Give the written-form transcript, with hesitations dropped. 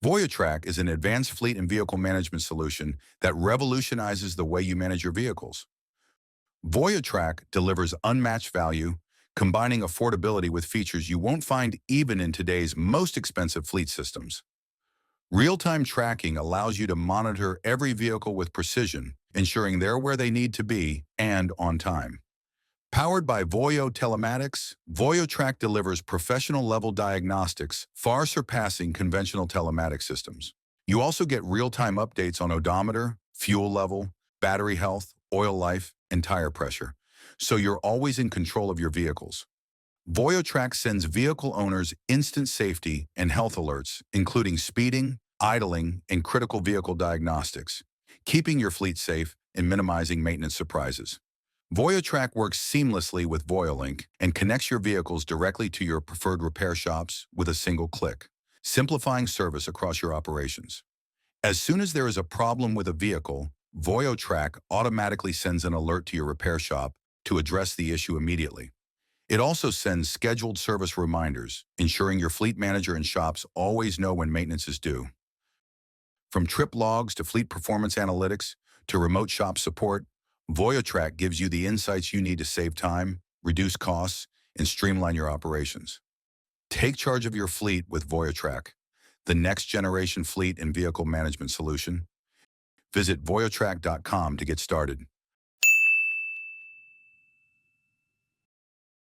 VOYOTrak is an advanced fleet and vehicle management solution that revolutionizes the way you manage your vehicles. VOYOTrak delivers unmatched value, combining affordability with features you won't find even in today's most expensive fleet systems. Real-time tracking allows you to monitor every vehicle with precision, ensuring they're where they need to be and on time. Powered by VOYO telematics, VOYOTrak delivers professional-level diagnostics, far surpassing conventional telematics systems. You also get real-time updates on odometer, fuel level, battery health, oil life, and tire pressure, so you're always in control of your vehicles. VOYOTrak sends vehicle owners instant safety and health alerts, including speeding, idling, and critical vehicle diagnostics, keeping your fleet safe and minimizing maintenance surprises. VOYOTrak works seamlessly with VOYOLink and connects your vehicles directly to your preferred repair shops with a single click, simplifying service across your operations. As soon as there is a problem with a vehicle, VOYOTrak automatically sends an alert to your repair shop to address the issue immediately. It also sends scheduled service reminders, ensuring your fleet manager and shops always know when maintenance is due. From trip logs to fleet performance analytics to remote shop support, VOYOTrak gives you the insights you need to save time, reduce costs, and streamline your operations. Take charge of your fleet with VOYOTrak, the next generation fleet and vehicle management solution. Visit voyotrak.com to get started.